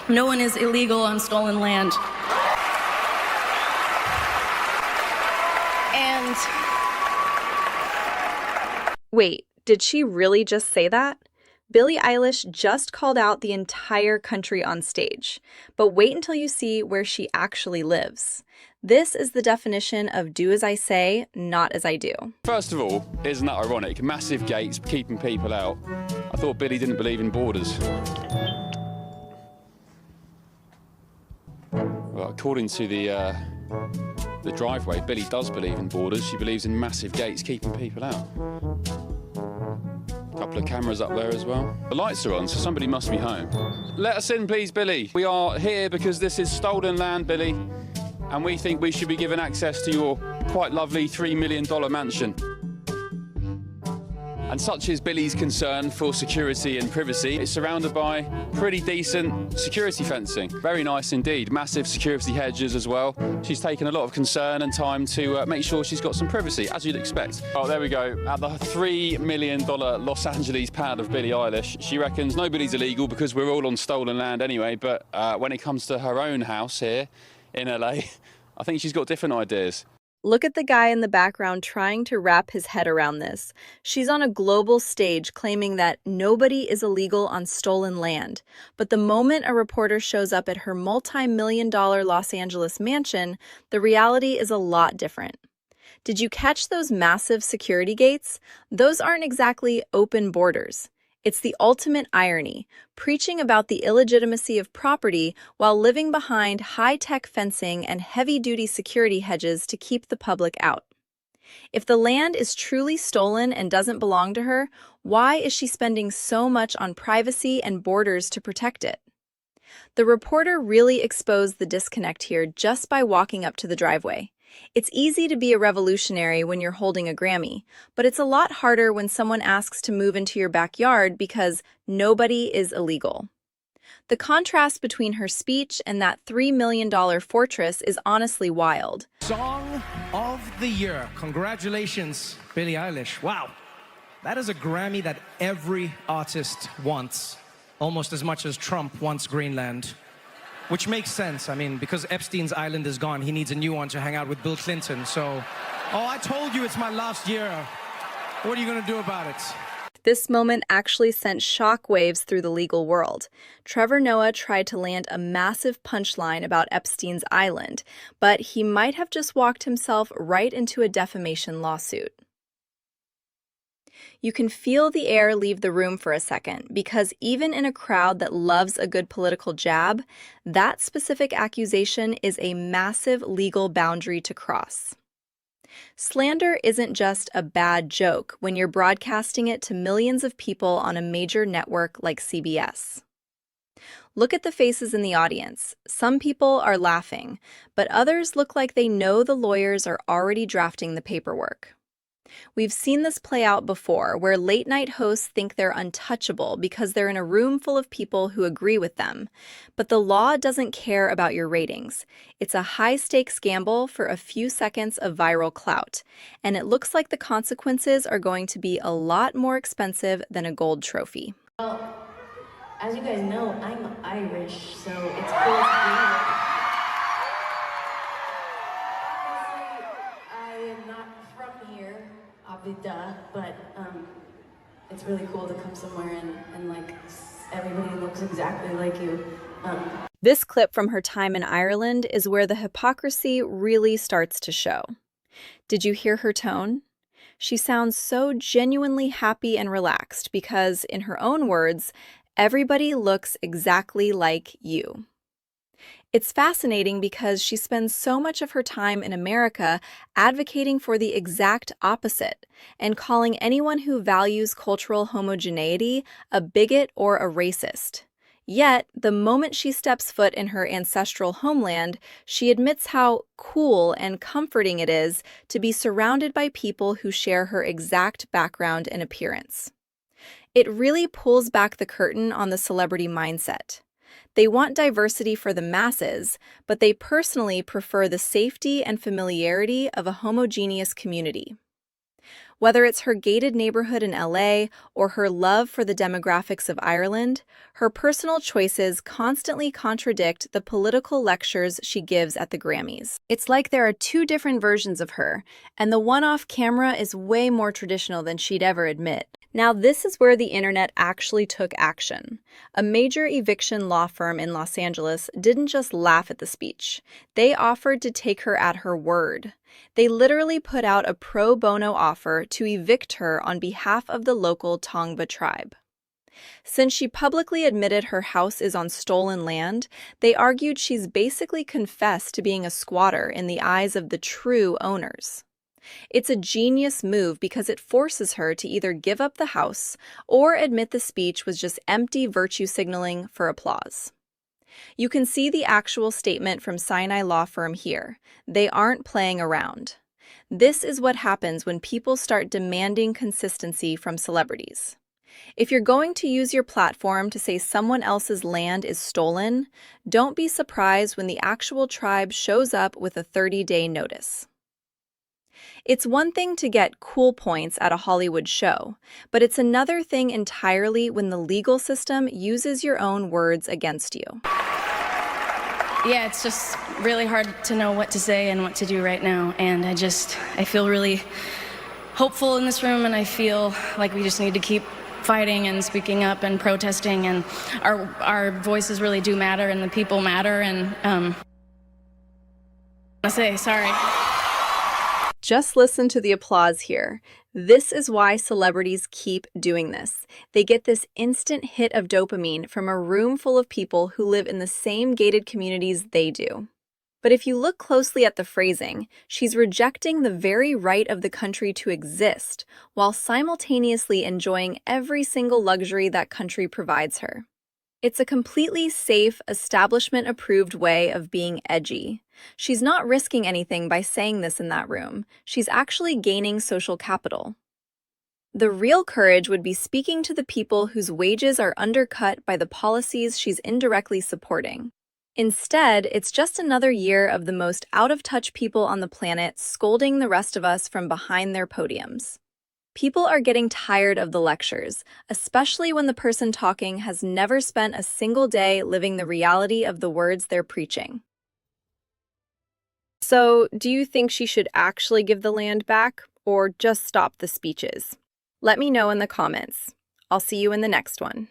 No one is illegal on stolen land. And wait, did she really just say that? Billie Eilish just called out the entire country on stage. But wait until you see where she actually lives. This is the definition of do as I say, not as I do. First of all, isn't that ironic? Massive gates keeping people out. I thought Billie didn't believe in borders. Well, according to the driveway, Billie does believe in borders. She believes in massive gates keeping people out. Couple of cameras up there as well. The lights are on, so somebody must be home. Let us in, please, Billie. We are here because this is stolen land, Billie, and we think we should be given access to your quite lovely $3 million mansion. And such is Billie's concern for security and privacy. It's surrounded by pretty decent security fencing. Very nice indeed. Massive security hedges as well. She's taken a lot of concern and time to make sure she's got some privacy, as you'd expect. Oh, there we go. At the $3 million Los Angeles pad of Billie Eilish, she reckons nobody's illegal because we're all on stolen land anyway, but when it comes to her own house here in LA, I think she's got different ideas. Look at the guy in the background trying to wrap his head around this. She's on a global stage claiming that nobody is illegal on stolen land. But the moment a reporter shows up at her multi-million-dollar Los Angeles mansion, the reality is a lot different. Did you catch those massive security gates? Those aren't exactly open borders. It's the ultimate irony, preaching about the illegitimacy of property while living behind high-tech fencing and heavy-duty security hedges to keep the public out. If the land is truly stolen and doesn't belong to her, why is she spending so much on privacy and borders to protect it? The reporter really exposed the disconnect here just by walking up to the driveway. It's easy to be a revolutionary when you're holding a Grammy, but it's a lot harder when someone asks to move into your backyard because nobody is illegal. The contrast between her speech and that $3 million fortress is honestly wild. Song of the Year. Congratulations, Billie Eilish. Wow, that is a Grammy that every artist wants, almost as much as Trump wants Greenland. Which makes sense, I mean, because Epstein's island is gone, he needs a new one to hang out with Bill Clinton, so... Oh, I told you it's my last year. What are you gonna do about it? This moment actually sent shockwaves through the legal world. Trevor Noah tried to land a massive punchline about Epstein's island, but he might have just walked himself right into a defamation lawsuit. You can feel the air leave the room for a second, because even in a crowd that loves a good political jab, that specific accusation is a massive legal boundary to cross. Slander isn't just a bad joke when you're broadcasting it to millions of people on a major network like CBS. Look at the faces in the audience. Some people are laughing, but others look like they know the lawyers are already drafting the paperwork. We've seen this play out before, where late-night hosts think they're untouchable because they're in a room full of people who agree with them. But the law doesn't care about your ratings. It's a high-stakes gamble for a few seconds of viral clout, and it looks like the consequences are going to be a lot more expensive than a gold trophy. well, as you guys know, I'm Irish, so it's cool to be here. I am not from here, obviously, but it's really cool to come somewhere and like everybody looks exactly like you. This clip from her time in Ireland is where the hypocrisy really starts to show. Did you hear her tone? She sounds so genuinely happy and relaxed because, in her own words, everybody looks exactly like you. It's fascinating because she spends so much of her time in America advocating for the exact opposite and calling anyone who values cultural homogeneity a bigot or a racist. Yet, the moment she steps foot in her ancestral homeland, she admits how cool and comforting it is to be surrounded by people who share her exact background and appearance. It really pulls back the curtain on the celebrity mindset. They want diversity for the masses, but they personally prefer the safety and familiarity of a homogeneous community. Whether it's her gated neighborhood in LA or her love for the demographics of Ireland, her personal choices constantly contradict the political lectures she gives at the Grammys. It's like there are two different versions of her, and the one off camera is way more traditional than she'd ever admit. Now, this is where the internet actually took action. A major eviction law firm in Los Angeles didn't just laugh at the speech. They offered to take her at her word. They literally put out a pro bono offer to evict her on behalf of the local Tongva tribe. Since she publicly admitted her house is on stolen land, they argued she's basically confessed to being a squatter in the eyes of the true owners. It's a genius move because it forces her to either give up the house or admit the speech was just empty virtue signaling for applause. You can see the actual statement from Sinai Law Firm here. They aren't playing around. This is what happens when people start demanding consistency from celebrities. If you're going to use your platform to say someone else's land is stolen, don't be surprised when the actual tribe shows up with a 30-day notice. It's one thing to get cool points at a Hollywood show, but it's another thing entirely when the legal system uses your own words against you. Yeah, it's just really hard to know what to say and what to do right now, and I feel really hopeful in this room, and I feel like we just need to keep fighting and speaking up and protesting, and our voices really do matter, and the people matter, and I say sorry. Just listen to the applause here. This is why celebrities keep doing this. They get this instant hit of dopamine from a room full of people who live in the same gated communities they do. But if you look closely at the phrasing, she's rejecting the very right of the country to exist, while simultaneously enjoying every single luxury that country provides her. It's a completely safe, establishment-approved way of being edgy. She's not risking anything by saying this in that room. She's actually gaining social capital. The real courage would be speaking to the people whose wages are undercut by the policies she's indirectly supporting. Instead, it's just another year of the most out-of-touch people on the planet scolding the rest of us from behind their podiums. People are getting tired of the lectures, especially when the person talking has never spent a single day living the reality of the words they're preaching. So, do you think she should actually give the land back, or just stop the speeches? Let me know in the comments. I'll see you in the next one.